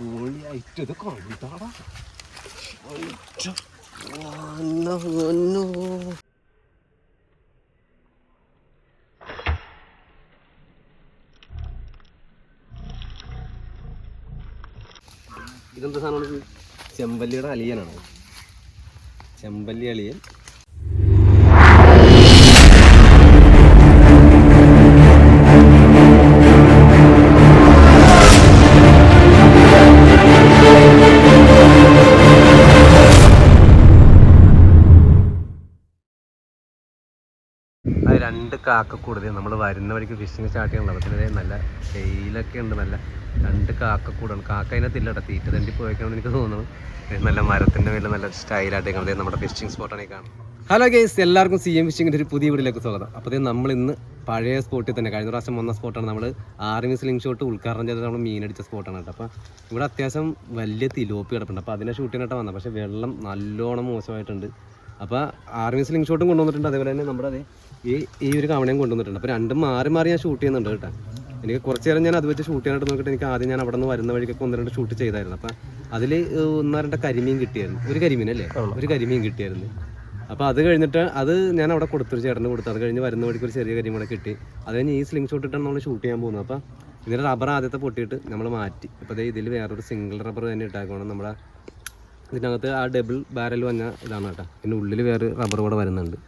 പൊളിയായിട്ട് ഇത് കണ്ടാടാ. ഇതെന്താ സാധനമാണ്? ചെമ്പല്ലിയുടെ അളിയനാണ്. ചെമ്പല്ലി അളിയൻ. അത് രണ്ട് കാക്കക്കൂട് നമ്മൾ വരുന്ന വഴിക്ക് ഫിഷിങ് സ്റ്റാർട്ട് ചെയ്യണല്ലോ. അപ്പോൾ തന്നെ നല്ല വെയിലൊക്കെ ഉണ്ട്. നല്ല രണ്ട് കാക്കക്കൂടാണ്. കാക്ക അതിനകത്തില്ലട്ടോ, തീറ്റ തണ്ടി പോയേക്കാണെന്ന് എനിക്ക് തോന്നുന്നു. നല്ല മരത്തിൻ്റെ മേലെ നല്ല സ്റ്റൈലായിട്ട് നമ്മുടെ ഫിഷിങ് സ്പോട്ടാണ് ഈ കാണുന്നത്. ഹലോ ഗൈസ്, എല്ലാവർക്കും CM ഫിഷിങ്ങിൻ്റെ ഒരു പുതിയ വീഡിയോയിലേക്ക് സ്വാഗതം. അപ്പോൾ നമ്മൾ ഇന്ന് പഴയ സ്പോട്ടിൽ തന്നെ കഴിഞ്ഞ പ്രാവശ്യം വന്ന സ്പോട്ടാണ്. നമ്മൾ ആർമി സ്ലിംഗ് ഷോട്ട് ഉദ്ഘാടനം ചെയ്തിട്ട് നമ്മൾ മീനടിച്ച സ്പോട്ടാണ് കേട്ടോ. അപ്പോൾ ഇവിടെ അത്യാവശ്യം വലിയ തിലോപ്പി കിടപ്പുണ്ട്. അപ്പോൾ അതിനെ ഷൂട്ട് ചെയ്യാനായിട്ട് വന്നത്. പക്ഷേ വെള്ളം നല്ലോണം മോശമായിട്ടുണ്ട്. അപ്പോൾ ആർമി സ്ലിംഗ് ഷോട്ടും കൊണ്ടുവന്നിട്ടുണ്ട്. അതേപോലെ തന്നെ നമ്മുടെ ഈ ഒരു കവണയും കൊണ്ടുവന്നിട്ടുണ്ട്. അപ്പോൾ രണ്ടും മാറി മാറി ഞാൻ ഷൂട്ട് ചെയ്യുന്നുണ്ട് കേട്ടോ. എനിക്ക് കുറച്ച് നേരം ഞാൻ അത് വെച്ച് ഷൂട്ട് ചെയ്യാനായിട്ട് നോക്കിയിട്ട് എനിക്ക് ആദ്യം ഞാൻ അവിടെ നിന്ന് വരുന്ന വഴിക്കൊക്കെ 1-2 ഷൂട്ട് ചെയ്തായിരുന്നു. അപ്പം അതിൽ 1-2 കരിമീൻ കിട്ടിയായിരുന്നു. ഒരു കരിമീൻ കിട്ടിയായിരുന്നു. അപ്പോൾ അത് കഴിഞ്ഞിട്ട് അത് ഞാൻ അവിടെ കൊടുത്തൊരു ചേട്ടന് കൊടുത്തു. അത് കഴിഞ്ഞ് വരുന്ന വഴിക്ക് ഒരു ചെറിയ കരിമീൻ കിട്ടി. അത് കഴിഞ്ഞ് ഈ സ്ലിംഗ് ഷോട്ട് ഇട്ടാണ് നമ്മൾ ഷൂട്ട് ചെയ്യാൻ പോകുന്നത്. അപ്പോൾ ഇതിൻ്റെ റബ്ബർ ആദ്യത്തെ പൊട്ടിയിട്ട് നമ്മൾ മാറ്റി. അപ്പോൾ ഇതിൽ വേറൊരു സിംഗിൾ റബ്ബർ തന്നെ ഇട്ടാക്കണം. നമ്മുടെ ഇതിനകത്ത് ആ ഡബിൾ ബാരൽ വന്ന ഇതാണ് കേട്ടോ. പിന്നെ ഉള്ളിൽ വേറെ റബ്ബർ കൂടെ വരുന്നുണ്ട്.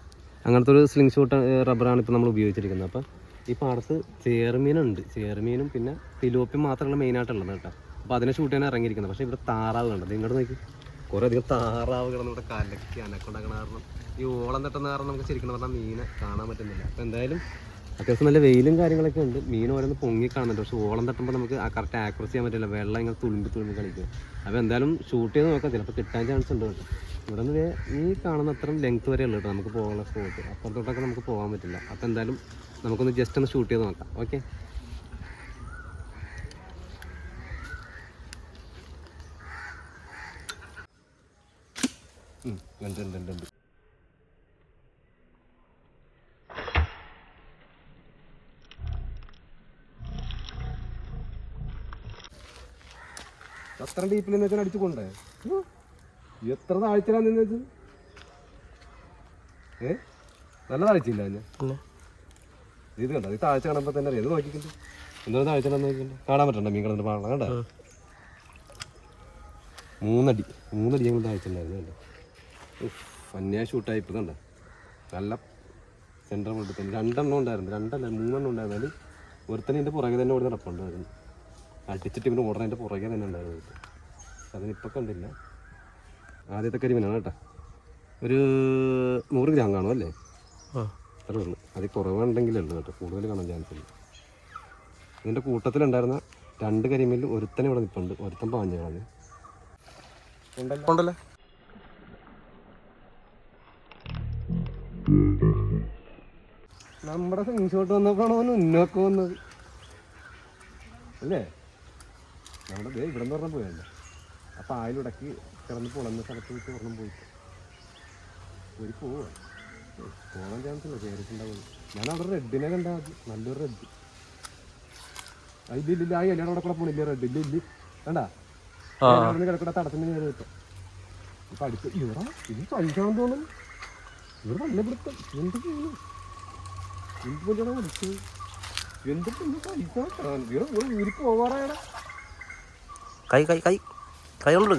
അങ്ങനത്തെ ഒരു സ്ലിംഗ് ഷോട്ട് റബ്ബറാണ് ഇപ്പോൾ നമ്മൾ ഉപയോഗിച്ചിരിക്കുന്നത്. അപ്പോൾ ഈ പാടത്ത് ചേർമീനുണ്ട്. ചേർമീനും പിന്നെ തിലോപ്പി മാത്രമല്ല മെയിനായിട്ടുള്ളത് കേട്ടോ. അപ്പോൾ അതിനെ ഷൂട്ട് ചെയ്യാൻ ഇറങ്ങിയിരിക്കുന്നത്. പക്ഷേ ഇവിടെ താറാവ് കണ്ടത് ഇങ്ങോട്ട് നോക്കി. കുറേ അധികം താറാവ് കിടന്ന് ഇവിടെ കലക്കി അനക്കൊണ്ടാക്കണ കാരണം ഈ ഓളം തട്ടുന്ന കാരണം നമുക്ക് ശരിക്കും പറഞ്ഞാൽ മീനെ കാണാൻ പറ്റുന്നില്ല. അപ്പോൾ എന്തായാലും അത്യാവശ്യം നല്ല വെയിലും കാര്യങ്ങളൊക്കെ ഉണ്ട്. മീൻ ഓരോന്ന് പൊങ്ങി കാണുന്നുണ്ട്. പക്ഷേ ഓളം തട്ടുമ്പോൾ നമുക്ക് ആ കറക്റ്റ് ആക്യുറസി ചെയ്യാൻ പറ്റില്ല. വെള്ളം ഇങ്ങനെ തുളുമ്പി കളിക്കും. അപ്പോൾ എന്തായാലും ഷൂട്ട് ചെയ്ത് നോക്കാം. ചിലപ്പോൾ കിട്ടാൻ ചാൻസ് ഉണ്ട് കേട്ടോ. ഇവിടെ നിന്ന് ഈ കാണുന്ന അത്രയും ലെങ്ത് വരെ ഉള്ളൂ കേട്ടോ നമുക്ക് പോകാനുള്ള സ്പോട്ട്. അപ്പുറത്തോട്ടൊക്കെ നമുക്ക് പോകാൻ പറ്റില്ല. അപ്പോൾ എന്തായാലും നമുക്കൊന്ന് ജസ്റ്റ് ഒന്ന് ഷൂട്ട് ചെയ്ത് നോക്കാം. ഓക്കെ, ഉണ്ട്. അത്ര ഡീപ്പിൽ നിന്നൊക്കെ അടിച്ചു കൊണ്ടേ എത്ര താഴ്ചയിലാണ് നിന്നത്? നല്ല താഴ്ചയില്ല ഞാൻ ഇത് കണ്ടോ? ഈ താഴ്ച കാണുമ്പോൾ തന്നെ അറിയാം. ഇത് നോക്കിക്കണ്ട് എന്തോ താഴ്ച നോക്കിക്കണ്ട് കാണാൻ പറ്റണ്ട. മീൻ കിടന്നിട്ട് പാടണം കണ്ട. 3 അടി ഞങ്ങൾ താഴ്ച ഉണ്ടായിരുന്നു കണ്ടോ. അന്യായ ഷൂട്ടായി. ഇപ്പം കണ്ട നല്ല സെൻറ്റർ പോയിട്ട് തന്നെ 2 എണ്ണം ഉണ്ടായിരുന്നു. 2 അല്ല 3 എണ്ണം ഉണ്ടായിരുന്നു. അതിൽ ഒരുത്തന്നെ എൻ്റെ പുറകെ തന്നെ ഓടി നടപ്പുണ്ടായിരുന്നു. അടിച്ചിട്ട് ഇവന് ഓടണം. എൻ്റെ പുറകെ തന്നെ ഉണ്ടായിരുന്നു. അതിനിപ്പോൾ കണ്ടില്ല. ആദ്യത്തെ കരിമീനാണ് കേട്ടോ. ഒരു 100 ഗ്രാം കാണും അല്ലേ? അത്രേ ഉള്ളൂ. അതിൽ കുറവുണ്ടെങ്കിലുള്ളൂ കേട്ടോ. കൂടുതൽ കാണാൻ ചാൻസ് ഇല്ല. ഇതിൻ്റെ കൂട്ടത്തിലുണ്ടായിരുന്ന 2 കരിമീനിൽ ഒരുത്തനെ ഇവിടെ നിൽപ്പുണ്ട്. ഒരുത്തൻ പാഞ്ഞു കളഞ്ഞു ഉണ്ടല്ലോ. നമ്മുടെ സ്ലിംഗ് ഷോട്ട് വന്നപ്പോഴാണ് അവൻ ഉന്നോക്കം വന്നത് അല്ലേ? നമ്മുടെ ഇവിടെ നിന്ന് പറഞ്ഞാൽ പോയല്ലോ. അപ്പം ആയിലുടക്കി കിടന്ന് പൊളന്ന സ്ഥലത്ത് വെച്ച് ഒരെണ്ണം പോയിട്ട് ഒരു പോകാൻ ചാൻസ് ഇല്ല. കയറിയിട്ടുണ്ടാവും. ഞാൻ അവിടെ റെഡിനെ കണ്ടാൽ മതി. നല്ലൊരു റെഡ്. ഇതില്ല. ആ എല്ലാം അവിടെ കൂടെ പോണില്ല. റെഡ് ഇല്ല കണ്ടാ കിടക്കൂടെ തടത്തിന് കയറി കിട്ടും. അപ്പം അടുത്ത് ഇവിടെ ഇത് കഴിക്കാമെന്ന് തോന്നുന്നു. ഇവിടെ നല്ല പിടുത്തം. എന്ത് ചെയ്യുന്നു? എന്ത് പോലെയാണ് വിളിച്ചത്? എന്തിട്ട് കഴിക്കാൻ ഊരി പോവാറായടാ. കൈ കൊണ്ടു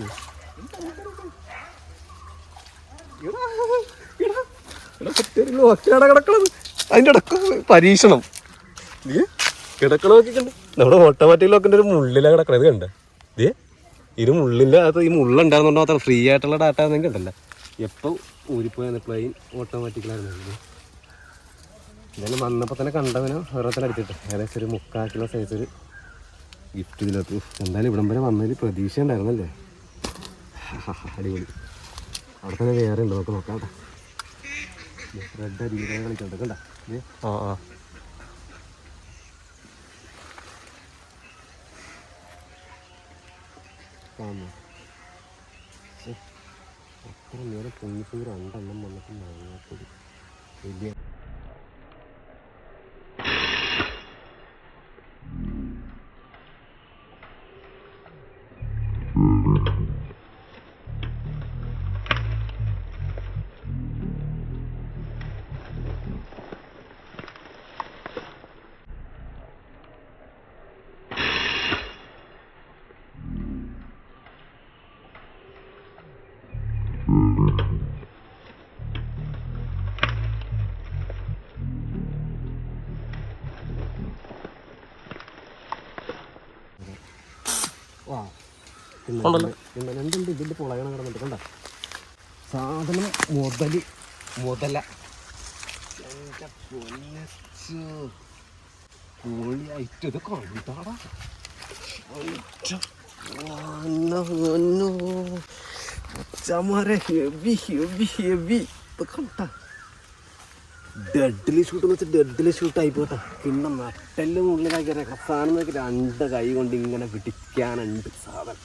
കിടക്കണത്. അതിൻ്റെ ഇടക്ക് പരീക്ഷണം കിടക്കണ നോക്കിക്കണ്ട്. നമ്മുടെ ഓട്ടോമാറ്റിക് ലോക്കിൻ്റെ ഒരു മുള്ളിലാണ് കിടക്കണത്. കണ്ട മുള്ളിൻ്റെ അകത്ത് ഈ മുള്ളുണ്ടായിരുന്നുണ്ടോ മാത്രം ഫ്രീ ആയിട്ടുള്ള ഡാറ്റ ആണെങ്കിൽ ഉണ്ടല്ലോ എപ്പോൾ ഊരിപ്പോയെന്ന്. പ്ലെയിൻ ഓട്ടോമാറ്റിക്കലായിരുന്നു. എന്തായാലും വന്നപ്പോൾ തന്നെ കണ്ടവനോ ഓരോരുത്തരം അടിച്ചിട്ട് ഏകദേശം ഒരു 3/4 കിലോ സൈസ് ഒരു ഗിഫ്റ്റ് ഇതിനകത്ത്. എന്തായാലും ഇവിടം വരെ വന്നതിൽ പ്രതീക്ഷ ഉണ്ടായിരുന്നല്ലേ. അടിപൊളി. അവിടെ തന്നെ വേറെ ഉണ്ട്. നമുക്ക് നോക്കാം കേട്ടോ. റെഡ് അരിക്കാൻ കളിക്കണ്ട കണ്ട. കാണുന്നു അത്ര നേരം പൊങ്ങിപ്പോൾ 2 എണ്ണം വന്നിട്ട് മാങ്ങാത്തൊരു വലിയ രണ്ടുണ്ട് ഇതിൻ്റെ പൊളകണ കിടന്നിട്ട് കണ്ട സാധനം മുതല എൻ്റെ പൊന്നച്ചു കോഴിയായിട്ട് ഇത് കണ്ടാടാ ഹെവി ഹെവി ഹെവി ഇത് കണ്ട ഡെഡ്ലി ഷൂട്ട് എന്ന് വെച്ചാൽ ഡെഡ്ലി ഷൂട്ടായി പോട്ടെ. പിന്നെ നട്ടെല്ലും ഉള്ളിലാക്കി സാധനം നോക്കി 2 കൈ കൊണ്ട് ഇങ്ങനെ പിടിക്കാനുണ്ട് സാധനം.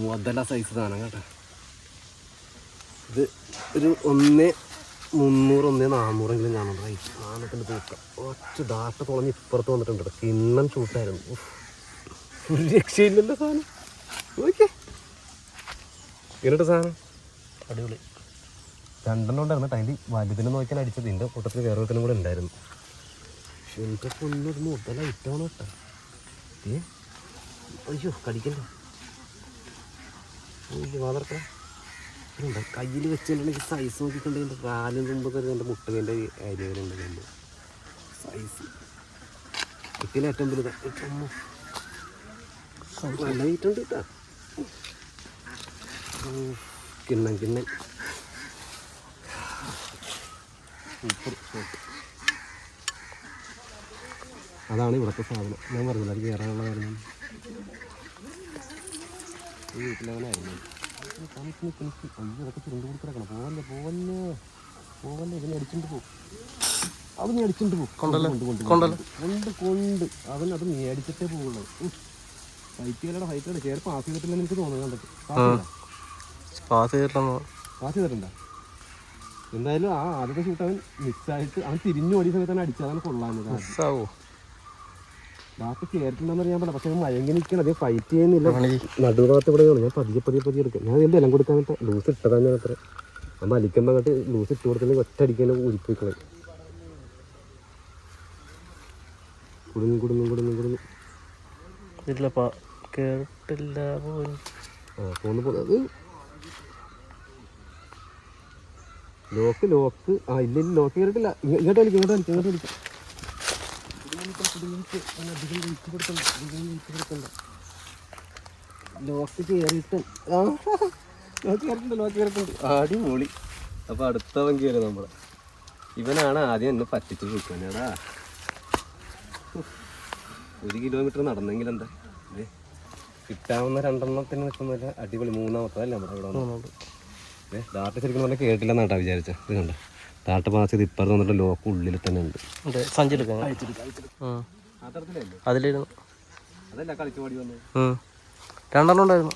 മുതല സൈസ് സാധനം കേട്ടോ. ഇത് ഒരു 1,300 1,400 കാണുന്നുണ്ട് സാധനത്തിൻ്റെ തൂക്കം. ഒറ്റ ഡാട്ട തുളഞ്ഞ് ഇപ്പുറത്ത് വന്നിട്ടുണ്ട്. കിണ്ണം ഷൂട്ടായിരുന്നു. ഒരു രക്ഷയില്ലല്ലോ സാധനം. ഓക്കെ എന്നിട്ട് സാധനം അടിപൊളി. 2 ഉണ്ടായിരുന്നു കേട്ടോ. അതിൻ്റെ വലുതിനെ നോക്കിയാൽ അടിച്ചത്. ഇതിൻ്റെ കൂട്ടത്തിൽ വേറെ ഒരുത്തനും കൂടെ ഉണ്ടായിരുന്നു. പക്ഷെ എനിക്ക് പൊന്നൊരു മുതല ഇട്ടാണ് കേട്ടോ. അയ്യോ കടിക്കണ്ടേ വാതർക്ക കയ്യിൽ വെച്ചിട്ടുണ്ടെങ്കിൽ സൈസ് നോക്കിക്കൊണ്ട് എൻ്റെ കാലിന് മുമ്പ് എൻ്റെ മുട്ടകൻ്റെ ഏരിയയിലുണ്ട് സൈസ് കിട്ടിയില്ല. ഏറ്റവും വലുത് നല്ല വെയിറ്റുണ്ട് കേട്ടോ. കിണ്ണൻ അതാണ് ഇവിടുത്തെ സാധനം. ഞാൻ പറഞ്ഞില്ല അത് കയറാനുള്ള കാര്യം. ഈ വീട്ടിലവനായിരുന്നു. അയ്യൊക്കെ ചുരുണ്ട് കൊടുക്കിടക്കണം. പോവല്ലേ ഇതിനെ അടിച്ചിട്ട് പോകും. അവന് അടിച്ചിട്ട് പോകും. കൊണ്ട് അവനത് മേടിച്ചിട്ടേ പോകുള്ളൂ. ഫൈറ്റ് ചേർ പാസ് ചെയ്തിട്ടില്ലെന്ന് എനിക്ക് തോന്നുന്നു. കണ്ടിട്ട് പാസ് ചെയ്തിട്ടുണ്ടോ? എന്തായാലും ആ ആദ്യത്തെ ഷൂട്ട് അവൻ മിസ്സായിട്ട് അവൻ തിരിഞ്ഞു ഓടിയ സമയത്താണ് അടിച്ചതാണ്. കൊള്ളാഞ്ഞത് ബാക്കി കയറിട്ടുണ്ടെന്ന് അറിയാൻ പറ്റില്ല. പക്ഷെ മയങ്ങി നിൽക്കണം. അത് ഫൈറ്റ് ചെയ്യുന്നില്ല. നടുഭാഗത്ത് ഇവിടെയാണ്. ഞാൻ പതിയെ എടുക്കാം. ഞാൻ എൻ്റെ ഇലം കൊടുക്കാൻ വേണ്ടി ലൂസ് ഇട്ടതാണ്. ഞാൻ അത്ര നമ്മൾ അലിക്കുമ്പോൾ അങ്ങോട്ട് ലൂസ് ഇട്ട് കൊടുത്തില്ലെങ്കിൽ ഒറ്റ അടിക്കാനും ഉരിപ്പിക്കളെ കുടുങ്ങി അത് ലോക്ക് ഇല്ല ലോക്ക് കയറിയിട്ടില്ല. ഇങ്ങോട്ട് വലിക്കും. ലോക്ക് കയറിയിട്ടുണ്ട്. അടിപൊളി. അപ്പോൾ അടുത്തവൻ കയറി നമ്മളെ. ഇവനാണ് ആദ്യം എന്നെ പറ്റിച്ച് പോയിക്കാനാടാ. 1 കിലോമീറ്റർ നടന്നെങ്കിൽ എന്താ കിട്ടാവുന്ന 2 എണ്ണത്തിന് നിൽക്കുന്നില്ല. അടിപൊളി. 3ാമത്തതല്ലേ നമ്മുടെ ഇവിടെ ഡാട്ട് ശരിക്കും പറഞ്ഞാൽ കേട്ടില്ലെന്നാട്ടാ വിചാരിച്ച. ഇത് കണ്ട ഡാട്ട് പാസ് ചെയ്ത് ഇപ്പുറത്ത് വന്നിട്ട് ലോക്ക് ഉള്ളിൽ തന്നെ ഉണ്ട്. അതിലായിരുന്നു. അതല്ല കളിച്ചു പാടി വന്നത്. 2 ഉണ്ടായിരുന്നു.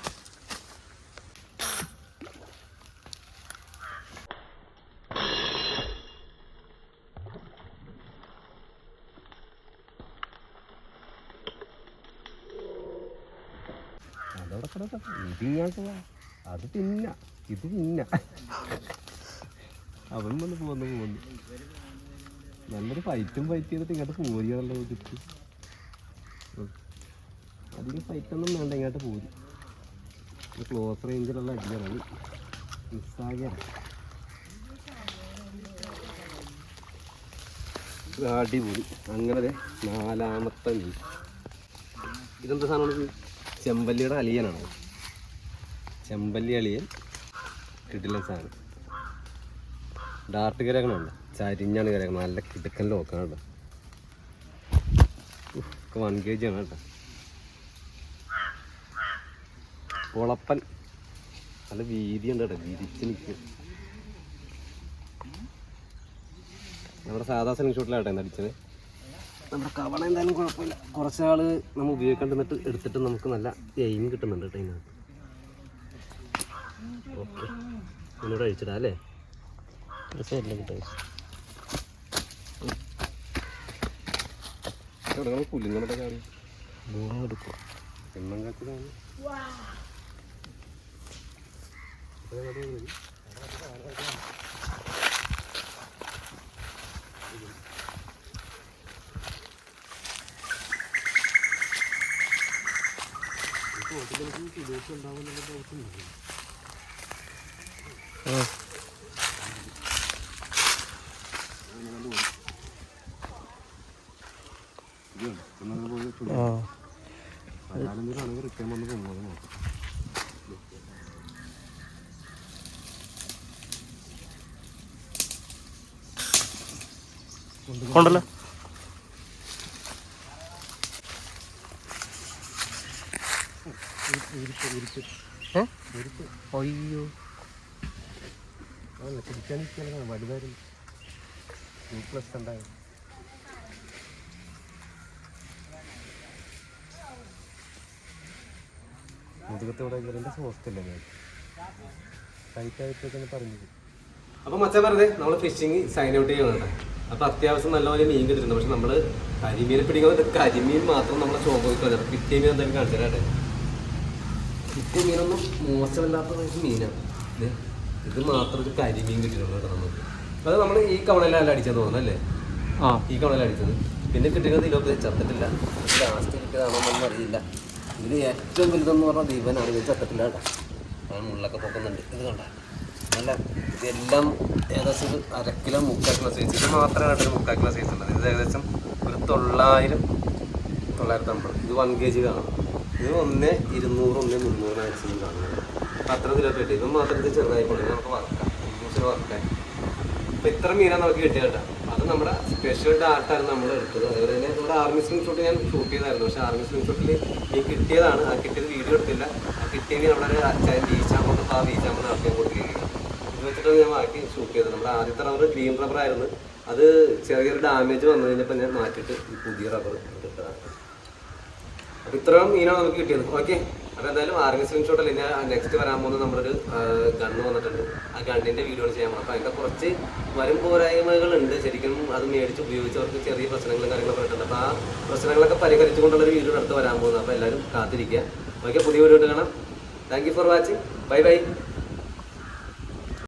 അത് തിന്ന ഇത് തിന്ന അവൻ വന്ന് പോന്നു. നല്ലൊരു ഫൈറ്റ് ചെയ്തിട്ട് ഇങ്ങോട്ട് പോരിയാണല്ലോ. ചുറ്റി അധികം ഫൈറ്റൊന്നും വേണ്ട. ഇങ്ങോട്ട് പോരി. ക്ലോസ് റേഞ്ചിലുള്ള അടിയാണ്. മിസ്സാകിയാണ്. അടിപൊളി. അങ്ങനെ 4ാമത്തെ മീൻ. ഇതെന്താ സാധനമാണ്? ചെമ്പല്ലിയുടെ അളിയനാണ്. ചെമ്പല്ലി അളിയൻ കിടിലൻ സാധനം. ഡാർട്ട് കരകണുണ്ട്. ചരിഞ്ഞാണ് കരകണം. നല്ല കിടുക്കൻ ലോക്കാണ് കേട്ടോ. 1 kg ആണ് കേട്ടോ. പൊളപ്പൻ നല്ല വീതിയുണ്ട് കേട്ടോ. വിരിച്ച് നിൽക്കും. നമ്മുടെ സാധാ സെലിംഗ് ഷൂട്ടിലാട്ടെ അടിച്ചത്. നമ്മുടെ കവണ എന്തായാലും കുഴപ്പമില്ല. കുറച്ചാൾ നമ്മൾ ഉപയോഗിക്കാണ്ടിരുന്നിട്ട് എടുത്തിട്ട് നമുക്ക് നല്ല എയിം കിട്ടുന്നുണ്ട് കേട്ടോ ഇതിനകത്ത്. ഓക്കെ ഒന്നുകൂടെ അഴിച്ചിടാം അല്ലേ? പുല്ലുങ്ങളൊക്കെ ഭൂമി എടുക്കും. ചെമ്മങ്കാച്ചിലാണ്. കൊണ്ടല്ലോ. അയ്യോ വലുതായിരുന്നു ഉണ്ടായിരുന്നു. മുതുകത്തോടെ ഹോസ്റ്റല്ലേ ഞാൻ ടൈറ്റായിട്ടൊക്കെ പറഞ്ഞത്. അപ്പോൾ മച്ചാൻ പറഞ്ഞത് നമ്മൾ ഫിഷിങ് സൈൻ ഔട്ട് ചെയ്യുന്നുണ്ട്. അപ്പോൾ അത്യാവശ്യം നല്ലപോലെ മീൻ കിട്ടിയിട്ടുണ്ട്. പക്ഷെ നമ്മൾ കരിമീൻ പിടിക്കുന്നത് കരിമീൻ മാത്രം നമ്മളെ ചോദിക്കാൻ കളഞ്ഞു. കിട്ടിയ മീൻ എന്തായാലും കാണിച്ചു തരാട്ടെ. കിട്ടിയ മീനൊന്നും മോശമില്ലാത്ത മീനാണ്. ഇത് മാത്രം ഒരു കരിമീൻ കിട്ടിയിട്ടുണ്ട് കേട്ടോ നമുക്ക്. അത് നമ്മൾ ഈ കവണയിലല്ല അടിച്ചത് തോന്നുന്നല്ലേ? ഈ കവണയിലാണ് അടിച്ചത്. പിന്നെ കിട്ടിയത് ഇതിലൊക്കെ ചത്തിട്ടില്ല. ലാസ്റ്റ് കിട്ടിയതാണോന്നൊന്നും അറിയില്ല. ഇതിൽ ഏറ്റവും വലുതെന്ന് പറഞ്ഞാൽ ദീപനാണ്. ഇത് ചത്തിട്ടില്ല കേട്ടോ. ആ മുള്ളൊക്കെ പൊക്കുന്നുണ്ട്. ഇത് കണ്ട നല്ല ഇതെല്ലാം ഏകദേശം ഒരു 1/2 കിലോ 3/4 കിലോ സൈസ്. ഇത് മാത്രമാണ് ഒരു 3/4 കിലോ സൈസ് ഉള്ളത്. ഇത് ഏകദേശം ഒരു 950. ഇത് 1 kg കാണും. ഇത് 1-200 1-300 മാക്സിമം കാണുന്നത്. അപ്പം അത്ര കിലോ കിട്ടി. ഇതും മാത്രം ഇത് ചെറുതായിക്കോട്ടെ നമുക്ക് വറക്കാം. 300 വർക്കാം. അപ്പം ഇത്ര മീനാണ് നമുക്ക് കിട്ടിയത് കേട്ടോ. അത് നമ്മുടെ സ്പെഷ്യൽ ഡാറ്റാണ് നമ്മൾ എടുത്തത്. അതുപോലെ തന്നെ നമ്മുടെ ആർമി സ്ലിംഗ് ഷോട്ട് ഞാൻ ഷൂട്ട് ചെയ്തായിരുന്നു. പക്ഷേ ആർമി സ്ലിംഗ് ഷോട്ടിൽ ഈ കിട്ടിയതാണ്. ആ കിട്ടിയത് വീഡിയോ എടുത്തില്ല. ആ കിട്ടിയെങ്കിൽ നമ്മുടെ ബീച്ചാകുമ്പോൾ ആ ബീച്ചാകുമ്പോൾ നടക്കാൻ കൊടുക്കുകയും ഇത് വെച്ചിട്ടാണ് ഞാൻ ബാക്കി ഷൂട്ട് ചെയ്തത്. നമ്മുടെ ആദ്യത്തെ റബ്ബർ ഗ്രീൻ റബ്ബർ ആയിരുന്നു. അത് ചെറിയൊരു ഡാമേജ് വന്നു കഴിഞ്ഞപ്പോൾ ഞാൻ മാറ്റിയിട്ട് പുതിയ റബ്ബർ എടുത്തതാണ്. അപ്പോൾ ഇത്രയും മീനാണ് നമുക്ക് കിട്ടിയത്. ഓക്കെ, അപ്പോൾ എന്തായാലും ആർമി സ്ലിംഗ് ഷോട്ടല്ലേ ഞാൻ നെക്സ്റ്റ് വരാൻ പോകുന്നത്. നമ്മളൊരു ഗണ്ണ് വന്നിട്ടുണ്ട്. ആ ഗണ്ണിൻ്റെ വീഡിയോ ചെയ്യാൻ പോകും. അപ്പോൾ അതിൻ്റെ കുറച്ച് വരും പോരായ്മകളുണ്ട്. ശരിക്കും അത് മേടിച്ച് ഉപയോഗിച്ചവർക്ക് ചെറിയ പ്രശ്നങ്ങളും കാര്യങ്ങളൊക്കെ വരുന്നുണ്ട്. അപ്പോൾ ആ പ്രശ്നങ്ങളൊക്കെ പരിഹരിച്ചുകൊണ്ടുള്ളൊരു വീഡിയോ അടുത്ത് വരാൻ പോകുന്നത്. അപ്പോൾ എല്ലാവരും കാത്തിരിക്കുക. ഓക്കെ, പുതിയ വീഡിയോ കാണാം. Thank you for watching. Bye bye.